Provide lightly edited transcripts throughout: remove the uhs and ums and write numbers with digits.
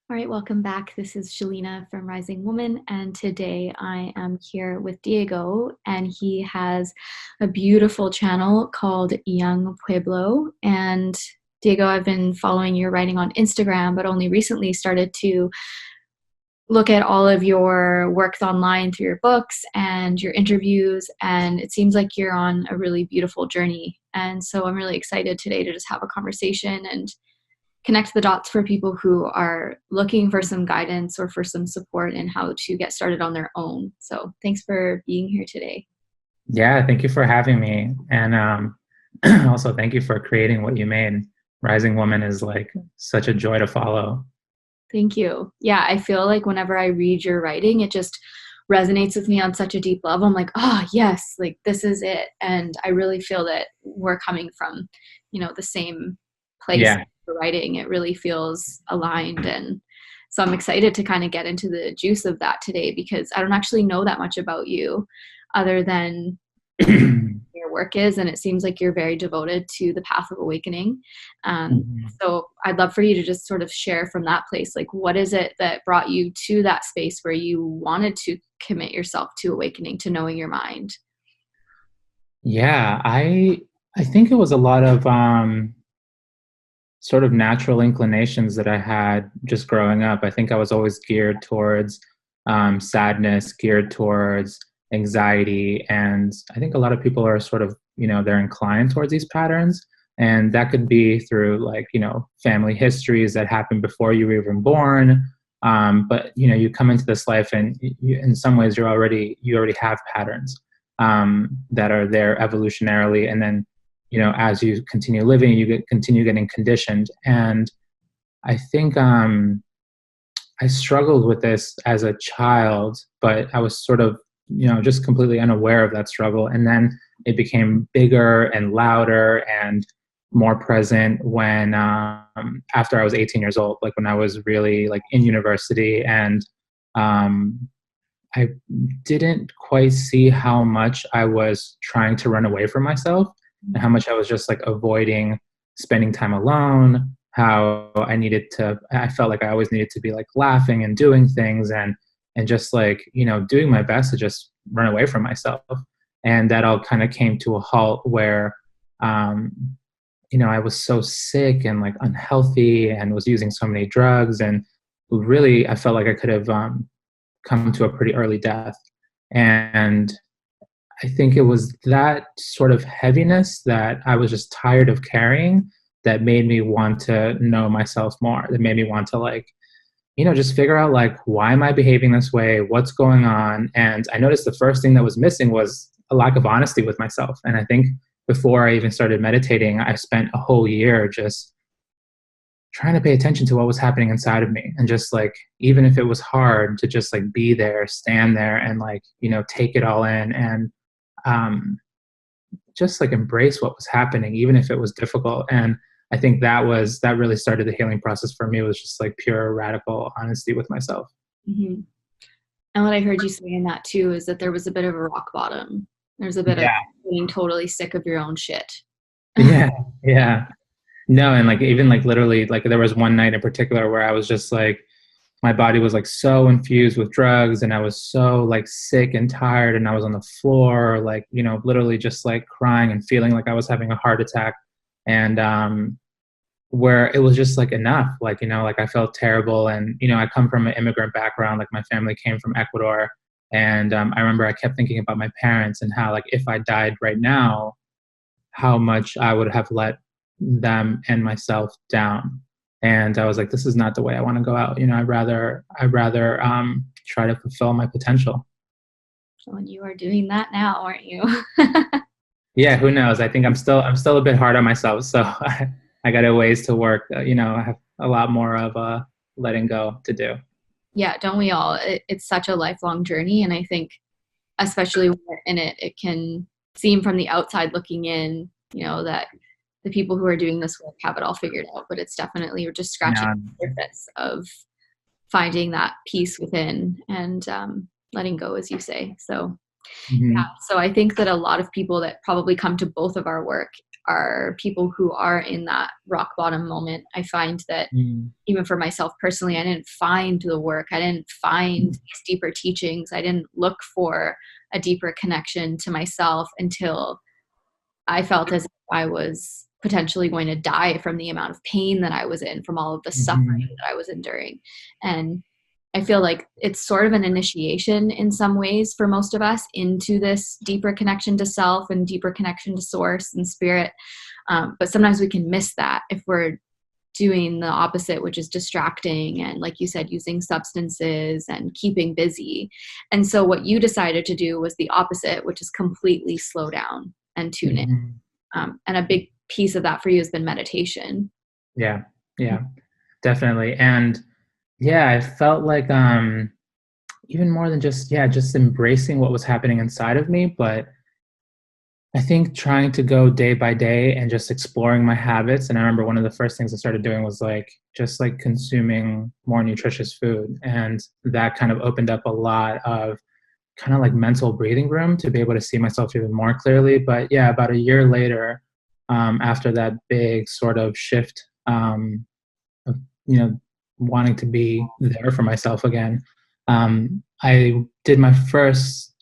All right, welcome back. This is Shalina from Rising Woman, and today I am here with Diego, and he has a beautiful channel called Young Pueblo. And Diego, I've been following your writing on Instagram, but only recently started to look at all of your works online through your books and your interviews, and it seems like you're on a really beautiful journey. And so I'm really excited today to just have a conversation and connect the dots for people who are looking for some guidance or for some support in how to get started on their own. So thanks for being here today. Yeah, thank you for having me. And also thank you for creating what you made. Rising Woman is like such a joy to follow. Thank you. Yeah, I feel like whenever I read your writing, it just resonates with me on such a deep level. I'm like, oh, yes, like this is it. And I really feel that we're coming from, the same place Yeah. for writing. It really feels aligned. And so I'm excited to kind of get into the juice of that today because I don't actually know that much about you other than your work is, and it seems like you're very devoted to the path of awakening. Mhm. So I'd love for you to just sort of share from that place, like what is it that brought you to that space where you wanted to commit yourself to awakening, to knowing your mind? Yeah, I think it was a lot of sort of natural inclinations that I had just growing up. I think I was always geared towards sadness, geared towards anxiety. And I think a lot of people are sort of, they're inclined towards these patterns. And that could be through like, family histories that happened before you were even born. But, you come into this life and in some ways you already have patterns that are there evolutionarily. And then as you continue living, continue getting conditioned. And I think I struggled with this as a child, but I was sort of just completely unaware of that struggle. And then it became bigger and louder and more present when after I was 18 years old, like when I was really like in university. And um, I didn't quite see how much I was trying to run away from myself and how much I was just like avoiding spending time alone, how I felt like I always needed to be like laughing and doing things and just like, doing my best to just run away from myself. And that all kind of came to a halt where, um, I was so sick and like unhealthy and was using so many drugs. And really, I felt like I could have come to a pretty early death. And I think it was that sort of heaviness that I was just tired of carrying that made me want to know myself more, that made me want to like, just figure out like, why am I behaving this way? What's going on? And I noticed the first thing that was missing was a lack of honesty with myself. And I think before I even started meditating, I spent a whole year just trying to pay attention to what was happening inside of me and just like even if it was hard to just like be there, stand there and like take it all in and um just like embrace what was happening even if it was difficult. And I think that really started the healing process for me. It was just like pure radical honesty with myself. Hmm. And what I heard you say in that too is that there was a bit of a rock bottom. There's a bit of Yeah. being totally sick of your own shit. Yeah. Yeah. No, and like even like literally like there was one night in particular where I was just like my body was like so infused with drugs and I was so like sick and tired and I was on the floor like literally just like crying and feeling like I was having a heart attack. And where it was just like enough, like like I felt terrible. And I come from an immigrant background, like my family came from Ecuador. And I remember I kept thinking about my parents and how like if I died right now, how much I would have let them and myself down. And I was like, this is not the way I want to go out. I'd rather try to fulfill my potential. So, and you are doing that now, aren't you? Yeah, who knows? I think I'm still a bit hard on myself, so I got a ways to work. I have a lot more of letting go to do. Yeah, don't we all? It's such a lifelong journey. And I think, especially when we're in it, it can seem from the outside looking in, that the people who are doing this work have it all figured out. But it's definitely, you're just scratching Yeah. the surface of finding that peace within and letting go, as you say. So, yeah. Mhm. So I think that a lot of people that probably come to both of our work are people who are in that rock bottom moment. I find that Mm. even for myself personally, I didn't find the work. I didn't find these deeper teachings. I didn't look for a deeper connection to myself until I felt as if I was potentially going to die from the amount of pain that I was in, from all of the suffering Mhm. that I was enduring. And I feel like it's sort of an initiation in some ways for most of us into this deeper connection to self and deeper connection to source and spirit. But sometimes we can miss that if we're doing the opposite, which is distracting and, like you said, using substances and keeping busy. And so what you decided to do was the opposite, which is completely slow down and tune in. Mhm. And a big piece of that for you has been meditation. Yeah, yeah, definitely. And yeah, I felt like even more than just, yeah, just embracing what was happening inside of me, but I think trying to go day by day and just exploring my habits. And I remember one of the first things I started doing was like just like consuming more nutritious food. And that kind of opened up a lot of kind of like mental breathing room to be able to see myself even more clearly. But yeah, about a year later, after that big sort of shift, of, wanting to be there for myself again, I did my first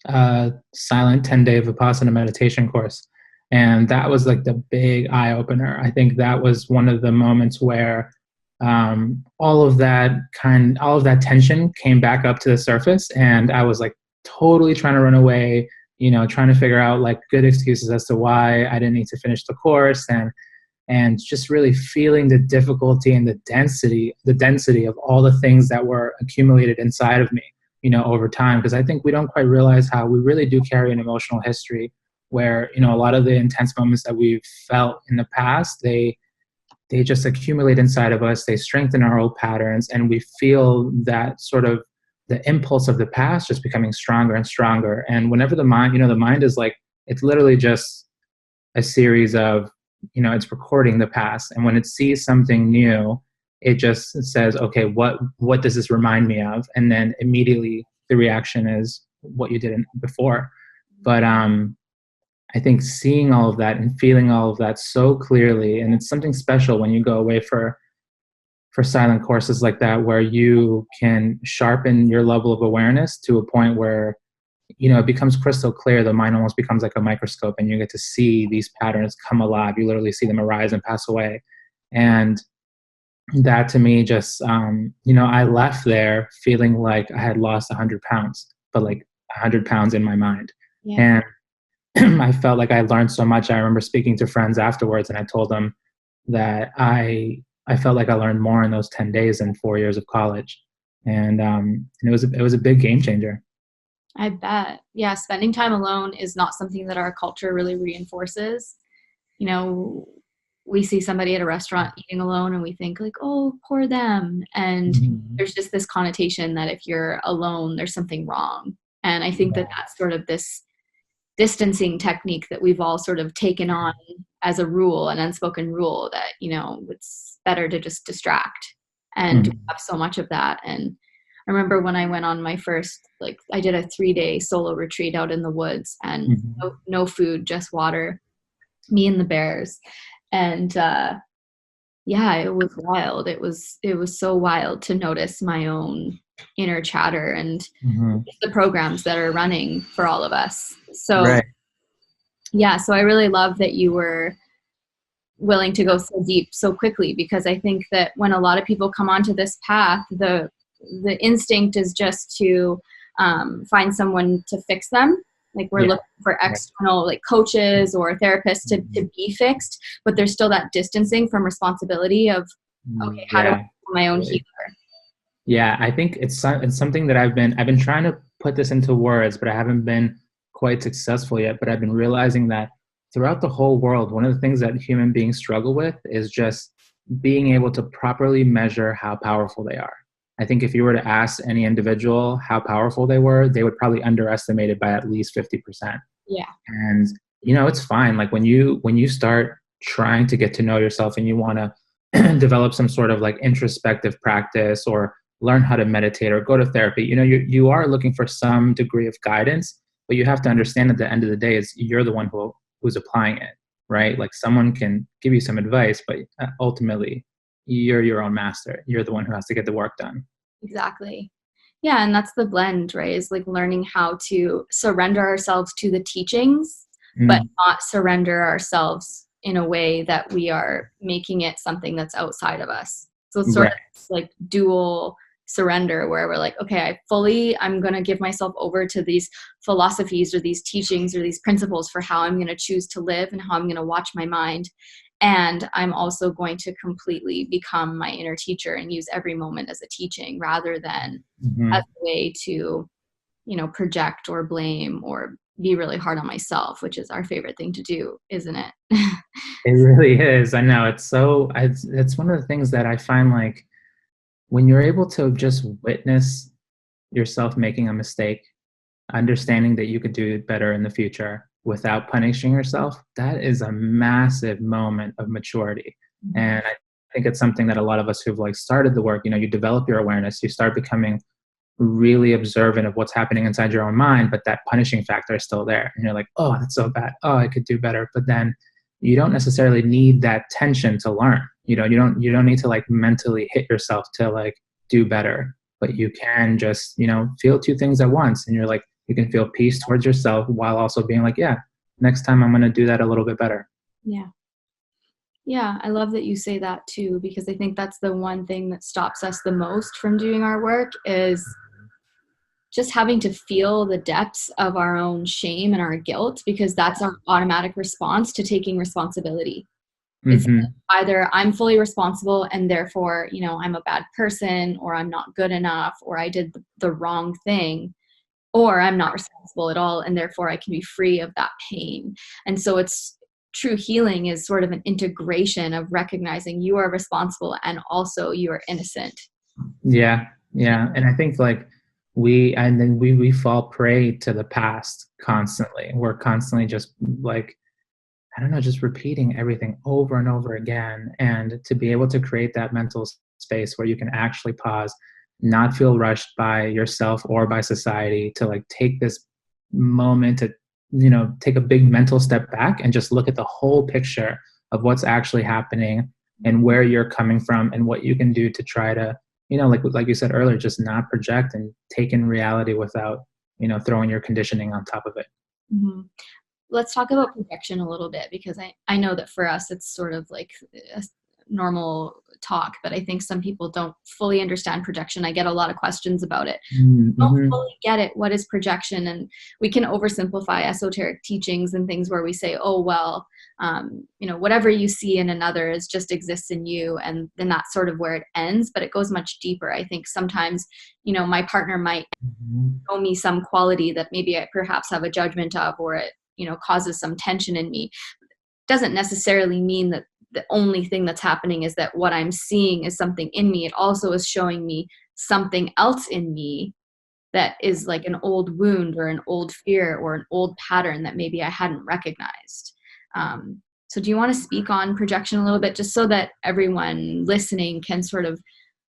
silent 10-day Vipassana meditation course. And that was like the big eye opener. I think that was one of the moments where all of that tension came back up to the surface. And I was like totally trying to run away, trying to figure out like good excuses as to why I didn't need to finish the course. And just really feeling the difficulty and the density of all the things that were accumulated inside of me, over time. Because I think we don't quite realize how we really do carry an emotional history where, a lot of the intense moments that we've felt in the past, they just accumulate inside of us. They strengthen our old patterns, and we feel that sort of the impulse of the past just becoming stronger and stronger. And whenever the mind is like, it's literally just a series of, it's recording the past. And when it sees something new, it just says, okay, what does this remind me of? And then immediately the reaction is what you did before. But I think seeing all of that and feeling all of that so clearly, and it's something special when you go away for silent courses like that, where you can sharpen your level of awareness to a point where it becomes crystal clear. The mind almost becomes like a microscope, and you get to see these patterns come alive. You literally see them arise and pass away. And that to me just, I left there feeling like I had lost 100 pounds, but like 100 pounds in my mind. Yeah. And I felt like I learned so much. I remember speaking to friends afterwards, and I told them that I felt like I learned more in those 10 days than 4 years of college. And it was a big game changer. I bet. Yeah, spending time alone is not something that our culture really reinforces. You know, we see somebody at a restaurant eating alone and we think like, oh, poor them. And Mhm. there's just this connotation that if you're alone, there's something wrong. And I think that Yeah. that's sort of this distancing technique that we've all sort of taken on as a rule, an unspoken rule that, it's better to just distract. And we Mhm. have so much of that. And I remember when I went on my first, like, I did a 3-day solo retreat out in the woods and Mhm. no food, just water, me and the bears. And yeah, it was wild. It was so wild to notice my own inner chatter and Mhm. the programs that are running for all of us. So Right. yeah, so I really love that you were willing to go so deep so quickly, because I think that when a lot of people come onto this path, the instinct is just to find someone to fix them. Like we're Yeah. looking for Right. external like coaches or therapists to Mhm. be fixed, but there's still that distancing from responsibility of, okay, how do I Yeah. become my own healer? Totally. Yeah, I think it's something that I've been trying to put this into words, but I haven't been quite successful yet. But I've been realizing that throughout the whole world, one of the things that human beings struggle with is just being able to properly measure how powerful they are. I think if you were to ask any individual how powerful they were, they would probably underestimate it by at least 50%. Yeah. And it's fine. Like when you start trying to get to know yourself and you want to develop some sort of like introspective practice or learn how to meditate or go to therapy, you are looking for some degree of guidance, but you have to understand at the end of the day is you're the one who's applying it, right? Like someone can give you some advice, but ultimately you're your own master. You're the one who has to get the work done. Exactly. Yeah, and that's the blend, right? Is like learning how to surrender ourselves to the teachings, but Mm, not surrender ourselves in a way that we are making it something that's outside of us. So it's sort right. of like dual surrender where we're like, okay, I'm going to give myself over to these philosophies or these teachings or these principles for how I'm going to choose to live and how I'm going to watch my mind. And I'm also going to completely become my inner teacher and use every moment as a teaching rather than as Mhm. a way to, project or blame or be really hard on myself, which is our favorite thing to do, isn't it? It really is. I know it's one of the things that I find like when you're able to just witness yourself making a mistake, understanding that you could do it better in the future without punishing yourself, that is a massive moment of maturity. Mhm. And I think it's something that a lot of us who've like started the work, you develop your awareness, you start becoming really observant of what's happening inside your own mind, but that punishing factor is still there. And you're like, oh, that's so bad. Oh, I could do better. But then you don't necessarily need that tension to learn. You don't need to like mentally hit yourself to like do better. But you can just, feel two things at once. And you're like, you can feel peace towards yourself while also being like, yeah, next time I'm gonna do that a little bit better. Yeah. Yeah, I love that you say that too, because I think that's the one thing that stops us the most from doing our work is just having to feel the depths of our own shame and our guilt, because that's our automatic response to taking responsibility. It's Hmm. either I'm fully responsible and therefore, I'm a bad person or I'm not good enough or I did the wrong thing, or I'm not responsible at all and therefore I can be free of that pain. And so it's true healing is sort of an integration of recognizing you are responsible and also you are innocent. Yeah, yeah. And I think like we fall prey to the past constantly. We're constantly just like, I don't know, just repeating everything over and over again. And to be able to create that mental space where you can actually pause, not feel rushed by yourself or by society, to like take this moment to, take a big mental step back and just look at the whole picture of what's actually happening and where you're coming from and what you can do to try to, like you said earlier, just not project and take in reality without, throwing your conditioning on top of it. Mhm. Let's talk about projection a little bit because I know that for us it's sort of like a normal talk, but I think some people don't fully understand projection. I get a lot of questions about it. Don't Mm-hmm. fully get it. What is projection? And we can oversimplify esoteric teachings and things where we say, oh, well, whatever you see in another is just exists in you. And then that's sort of where it ends, but it goes much deeper. I think sometimes, my partner might show me some quality that maybe I perhaps have a judgment of, or it, causes some tension in me. Doesn't necessarily mean that the only thing that's happening is that what I'm seeing is something in me. It also is showing me something else in me that is like an old wound or an old fear or an old pattern that maybe I hadn't recognized. So do you want to speak on projection a little bit, just so that everyone listening can sort of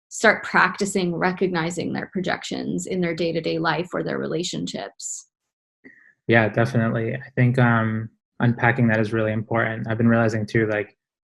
start practicing recognizing their projections in their day-to-day life or their relationships? Yeah, definitely. I think unpacking that is really important. I've been realizing too, like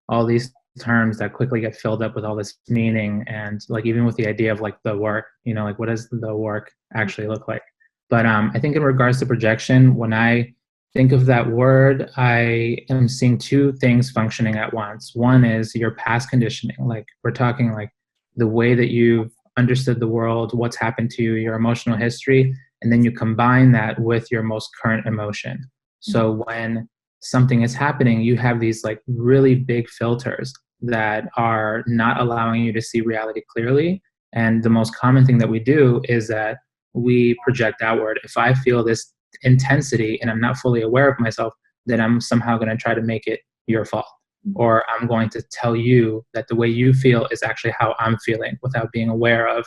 all these terms that quickly get filled up with all this meaning, and like even with the idea of like the work, like what does the work actually look like? But I think in regards to projection, when I think of that word, I am seeing two things functioning at once. One is your past conditioning, like we're talking like the way that you've understood the world, what's happened to you, your emotional history, and then you combine that with your most current emotion. So when something is happening, you have these like really big filters that are not allowing you to see reality clearly. And the most common thing that we do is that we project outward. If I feel this intensity and I'm not fully aware of myself, then I'm somehow going to try to make it your fault. Or I'm going to tell you that the way you feel is actually how I'm feeling without being aware of,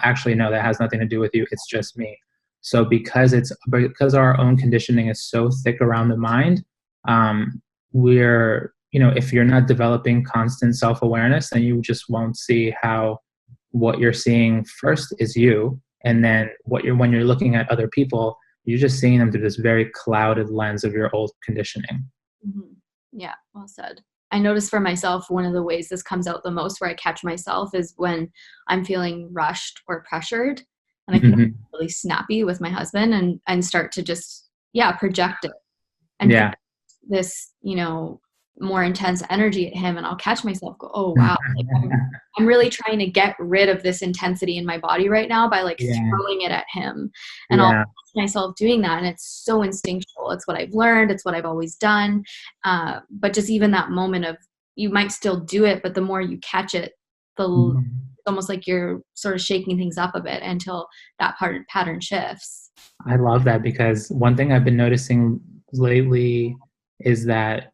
actually, no, that has nothing to do with you. It's just me. So because our own conditioning is so thick around the mind, we're, if you're not developing constant self-awareness, then you just won't see how what you're seeing first is you. And then when you're looking at other people, you're just seeing them through this very clouded lens of your old conditioning. Mhm. Yeah, well said. I notice for myself, one of the ways this comes out the most where I catch myself is when I'm feeling rushed or pressured, and I can get Hmm. really snappy with my husband and start to just, yeah, project it and Yeah. this, more intense energy at him, and I'll catch myself go, "Oh, wow, like, I'm really trying to get rid of this intensity in my body right now by, like, Yeah. throwing it at him," and I'll Yeah. catch myself doing that, and it's so instinctual. It's what I've learned, it's what I've always done, but just even that moment of you might still do it, but the more you catch it, Mhm. it's almost like you're sort of shaking things up a bit until that pattern shifts. I love that because one thing I've been noticing lately is that,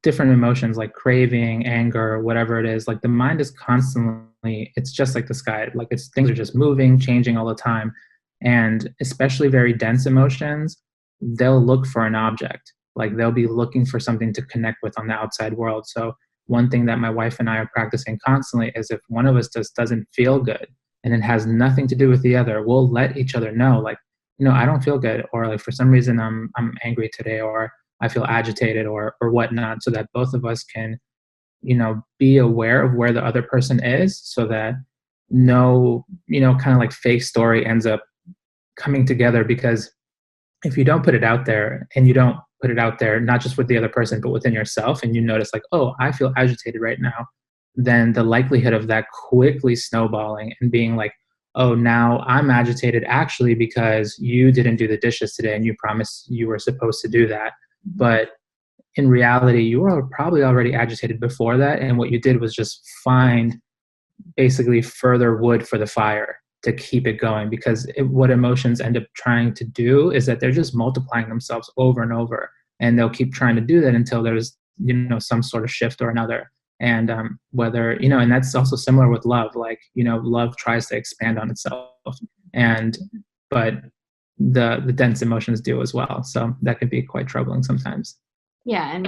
different emotions like craving, anger, whatever it is, like the mind is constantly, it's just like the sky. Like it's things are just moving, changing all the time. And especially very dense emotions, they'll look for an object. Like they'll be looking for something to connect with on the outside world. So one thing that my wife and I are practicing constantly is if one of us just doesn't feel good and it has nothing to do with the other, we'll let each other know, like, I don't feel good, or like for some reason I'm angry today, or I feel agitated, or whatnot, so that both of us can, be aware of where the other person is, so that no, kind of like fake story ends up coming together. Because if you don't put it out there, and you don't put it out there not just with the other person but within yourself, and you notice like, oh, I feel agitated right now, then the likelihood of that quickly snowballing and being like, oh, now I'm agitated actually because you didn't do the dishes today and you promised you were supposed to do that, but in reality you were probably already agitated before that, and what you did was just find basically further wood for the fire to keep it going. Because what emotions end up trying to do is that they're just multiplying themselves over and over, and they'll keep trying to do that until there's, some sort of shift or another. And whether, and that's also similar with love. Like, love tries to expand on itself, and but the dense emotions do as well, so that can be quite troubling sometimes. Yeah, and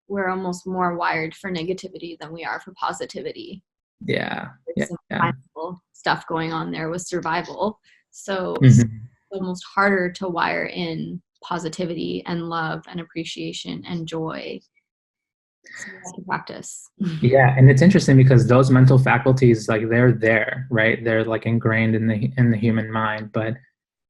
we're almost more wired for negativity than we are for positivity. Yeah. There's Yeah. some Yeah. primal stuff going on there with survival. So it's Mhm. almost harder to wire in positivity and love and appreciation and joy. So we have to practice. Yeah, and it's interesting because those mental faculties, like they're there, right? They're like ingrained in the human mind, but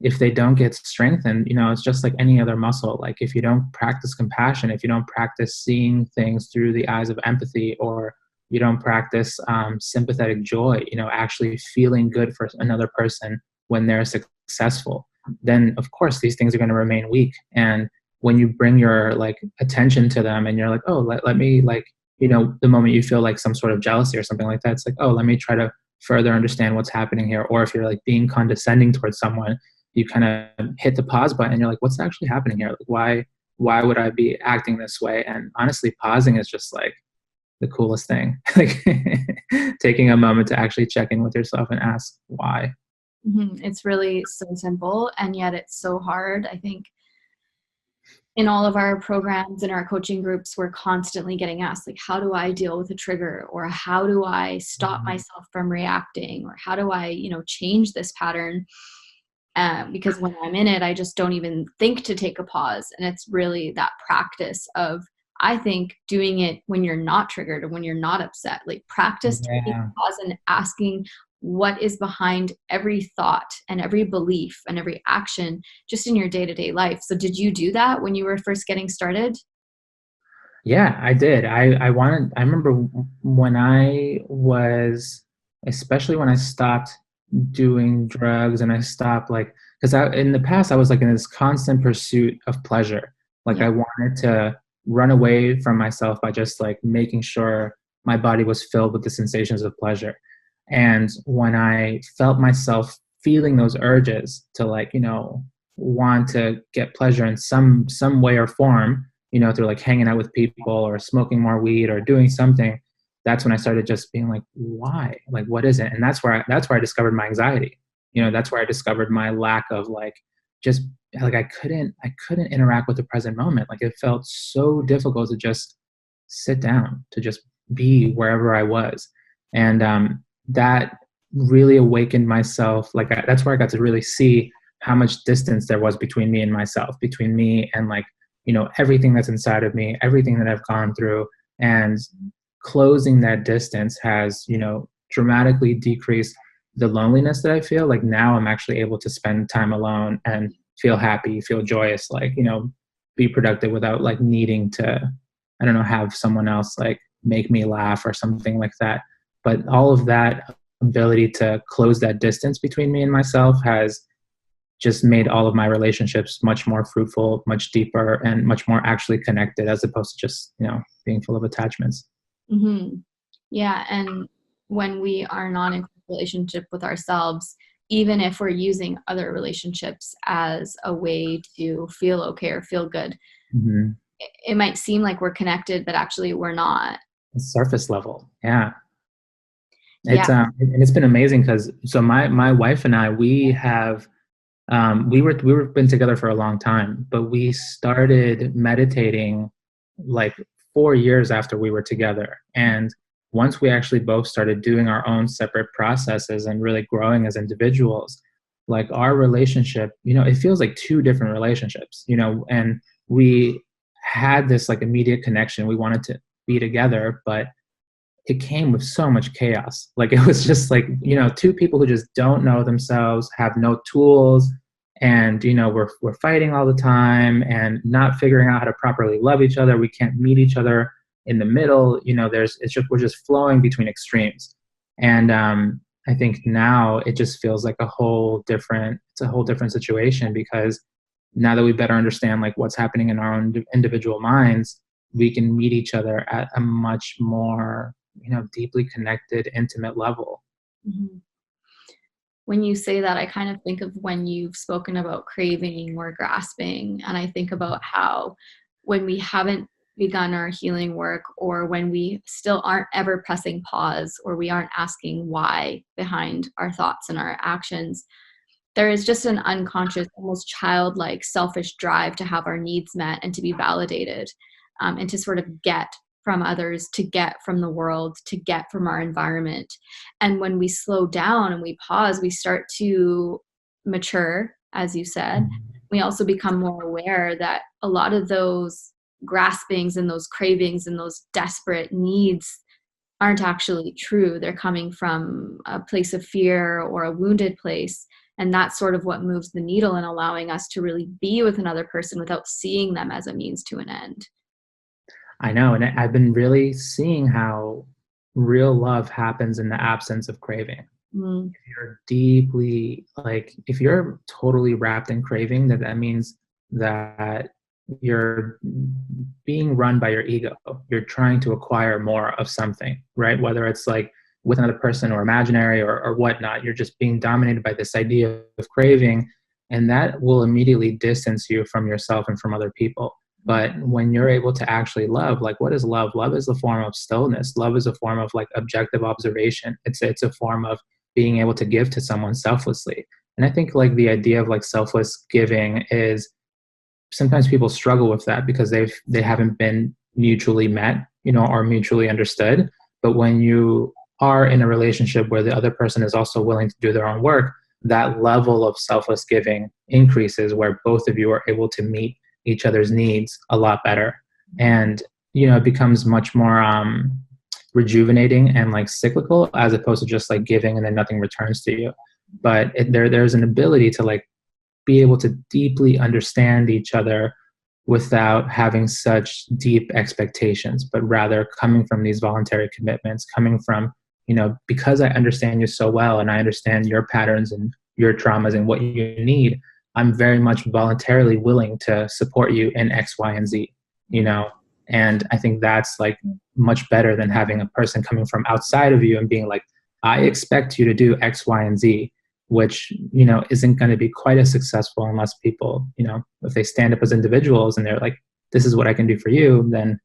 if they don't get strengthened, it's just like any other muscle. Like if you don't practice compassion, if you don't practice seeing things through the eyes of empathy, or you don't practice sympathetic joy, actually feeling good for another person when they're successful, then of course these things are going to remain weak. And when you bring your like attention to them, and you're like, oh, let me like, the moment you feel like some sort of jealousy or something like that, it's like, oh, let me try to further understand what's happening here. Or if you're like being condescending towards someone, you kind of hit the pause button and you're like, what's actually happening here? Like, why would I be acting this way? And honestly, pausing is just like the coolest thing. Like taking a moment to actually check in with yourself and ask why. It's really so simple, and yet it's so hard. I think in all of our programs in our coaching groups, we're constantly getting asked, like, how do I deal with a trigger, or how do I stop Mhm. myself from reacting, or how do I, change this pattern? Because when I'm in it, I just don't even think to take a pause. And it's really that practice of, I think, doing it when you're not triggered or when you're not upset. Like practice taking Yeah. a pause and asking what is behind every thought and every belief and every action just in your day-to-day life. So did you do that when you were first getting started? Yeah, I did. I remember when I was, especially when I stopped doing drugs, and I stopped like, because I in the past I was like in this constant pursuit of pleasure. Like Yeah. I wanted to run away from myself by just like making sure my body was filled with the sensations of pleasure. And when I felt myself feeling those urges to like, want to get pleasure in some way or form, through like hanging out with people or smoking more weed or doing something, that's when I started just being like, why? Like, what is it? And that's where I discovered my anxiety. That's where I discovered my lack of like, just like I couldn't interact with the present moment. Like it felt so difficult to just sit down, to just be wherever I was. And that really awakened myself. Like that's where I got to really see how much distance there was between me and myself, between me and like, everything that's inside of me, everything that I've gone through. And closing that distance has, dramatically decreased the loneliness that I feel. Like now I'm actually able to spend time alone and feel happy, feel joyous, like, be productive without like needing to, I don't know, have someone else like make me laugh or something like that. But all of that ability to close that distance between me and myself has just made all of my relationships much more fruitful, much deeper, and much more actually connected, as opposed to just, being full of attachments. Mm-hmm. Yeah, and when we are not in relationship with ourselves, even if we're using other relationships as a way to feel okay or feel good, Mm-hmm. it might seem like we're connected, but actually we're not. Surface level, yeah. Yeah. And it's been amazing because so my wife and I, we have we were been together for a long time, but we started meditating like 4 years after we were together. And once we actually both started doing our own separate processes and really growing as individuals, like our relationship, it feels like two different relationships, and we had this like immediate connection. We wanted to be together, but it came with so much chaos. Like it was just like, two people who just don't know themselves, have no tools, and we're fighting all the time and not figuring out how to properly love each other. We can't meet each other in the middle. We're just flowing between extremes. And I think now it just feels like it's a whole different situation, because now that we better understand like what's happening in our own individual minds, we can meet each other at a much more deeply connected, intimate level. Mhm. When you say that, I kind of think of when you've spoken about craving or grasping, and I think about how when we haven't begun our healing work, or when we still aren't ever pressing pause, or we aren't asking why behind our thoughts and our actions, there is just an unconscious, almost childlike, selfish drive to have our needs met and to be validated, and to sort of get from others, to get from the world, to get from our environment. And when we slow down and we pause, we start to mature, as you said. We also become more aware that a lot of those graspings and those cravings and those desperate needs aren't actually true. They're coming from a place of fear or a wounded place. And that's sort of what moves the needle in allowing us to really be with another person without seeing them as a means to an end. I know, and I've been really seeing how real love happens in the absence of craving. Mm, If you're totally wrapped in craving, that means that you're being run by your ego. You're trying to acquire more of something, right? Whether it's like with another person or imaginary or whatnot, you're just being dominated by this idea of craving, and that will immediately distance you from yourself and from other people. But when you're able to actually love, like what is love? Love is a form of stillness. Love is a form of like objective observation. It's a form of being able to give to someone selflessly. And I think like the idea of like selfless giving is, sometimes people struggle with that because they haven't been mutually met, or mutually understood. But when you are in a relationship where the other person is also willing to do their own work, that level of selfless giving increases, where both of you are able to meet each other's needs a lot better. And it becomes much more rejuvenating and like cyclical, as opposed to just like giving and then nothing returns to you. But there's an ability to like be able to deeply understand each other without having such deep expectations, but rather coming from these voluntary commitments, coming from, because I understand you so well and I understand your patterns and your traumas and what you need, I'm very much voluntarily willing to support you in X, Y, and Z, and I think that's like much better than having a person coming from outside of you and being like, I expect you to do X, Y, and Z, which isn't going to be quite as successful unless people, if they stand up as individuals and they're like, this is what I can do for you, then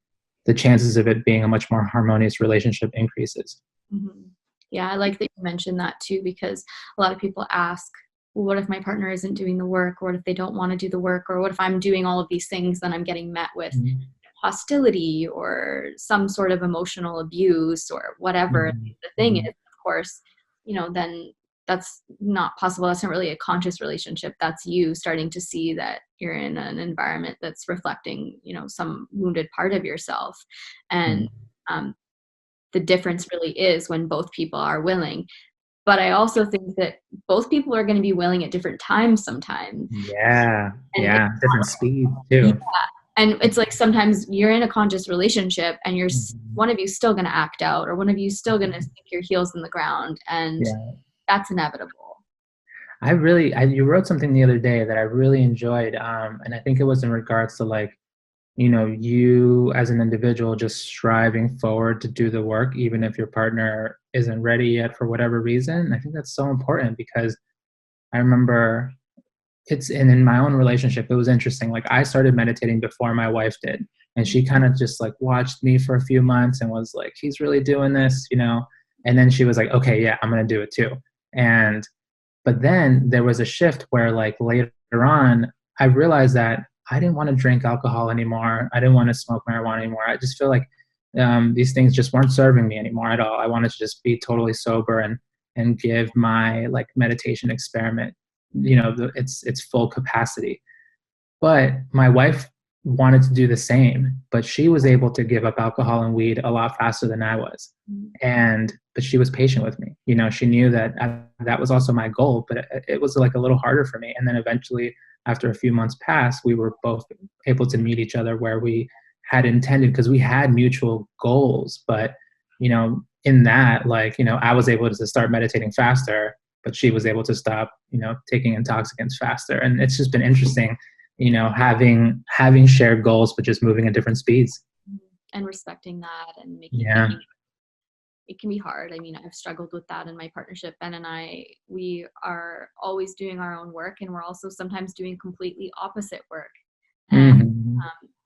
the chances of it being a much more harmonious relationship increases. mm-hmm. Yeah, I like that you mentioned that too, because a lot of people ask, well, what if my partner isn't doing the work? Or what if they don't want to do the work? Or what if I'm doing all of these things, then I'm getting met with hostility or some sort of emotional abuse or whatever Mm-hmm. the thing is, of course, then that's not possible. That's not really a conscious relationship. That's you starting to see that you're in an environment that's reflecting, some wounded part of yourself. And Mm. um, the difference really is when both people are willing. But I also think that both people are going to be willing at different times sometimes. Yeah, And yeah, different speed yeah, too. and it's like sometimes you're in a conscious relationship and Mhm. one of you still going to act out, or one of you still going to sink your heels in the ground, and Yeah. that's inevitable. You wrote something the other day that I really enjoyed, and I think it was in regards to like, you as an individual just striving forward to do the work, even if your partner isn't ready yet for whatever reason. I think that's so important because I remember and in my own relationship, it was interesting. Like I started meditating before my wife did, and she kind of just like watched me for a few months and was like, "He's really doing this." And then she was like, "Okay, yeah, I'm gonna do it too." And but then there was a shift where like later on, I realized that I didn't want to drink alcohol anymore. I didn't want to smoke marijuana anymore. I just feel like these things just weren't serving me anymore at all. I wanted to just be totally sober and give my like meditation experiment, its full capacity. But my wife wanted to do the same, but she was able to give up alcohol and weed a lot faster than I was. But she was patient with me. She knew that that was also my goal, but it was like a little harder for me. And then eventually, after a few months passed, we were both able to meet each other where we had intended, because we had mutual goals. But, in that, like, I was able to start meditating faster, but she was able to stop, taking intoxicants faster. And it's just been interesting, having shared goals, but just moving at different speeds. And respecting that and Yeah. making it can be hard. I mean, I've struggled with that in my partnership. Ben and I, we are always doing our own work, and we're also sometimes doing completely opposite work. And Hmm.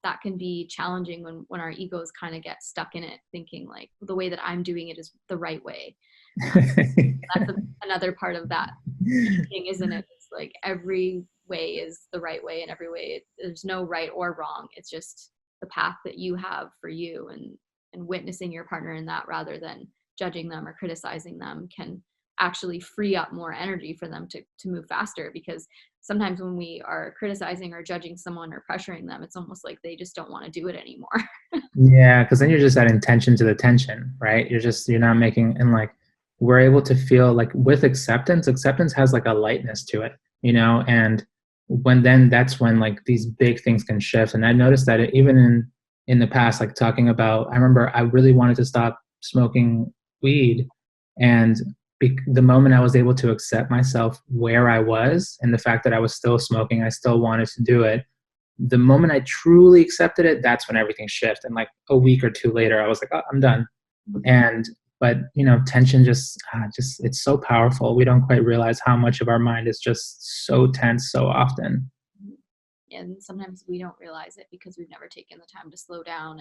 that can be challenging when our egos kind of get stuck in it, thinking like the way that I'm doing it is the right way. Um, that's another part of that teaching, isn't it? It's like every way is the right way, and every way there's no right or wrong. It's just the path that you have for you, and witnessing your partner in that rather than judging them or criticizing them can actually free up more energy for them to move faster, because sometimes when we are criticizing or judging someone or pressuring them, it's almost like they just don't want to do it anymore. Yeah, because then you're just adding tension to the tension, right? You're not making, and like we're able to feel like with acceptance has like a lightness to it, and that's when like these big things can shift. And I noticed that even in the past, like talking about, I remember I really wanted to stop smoking weed, and the moment I was able to accept myself where I was and the fact that I was still smoking, I still wanted to do it. The moment I truly accepted it, that's when everything shifted. And like a week or two later, I was like, oh, I'm done. And but tension just it's so powerful. We don't quite realize how much of our mind is just so tense so often. And sometimes we don't realize it because we've never taken the time to slow down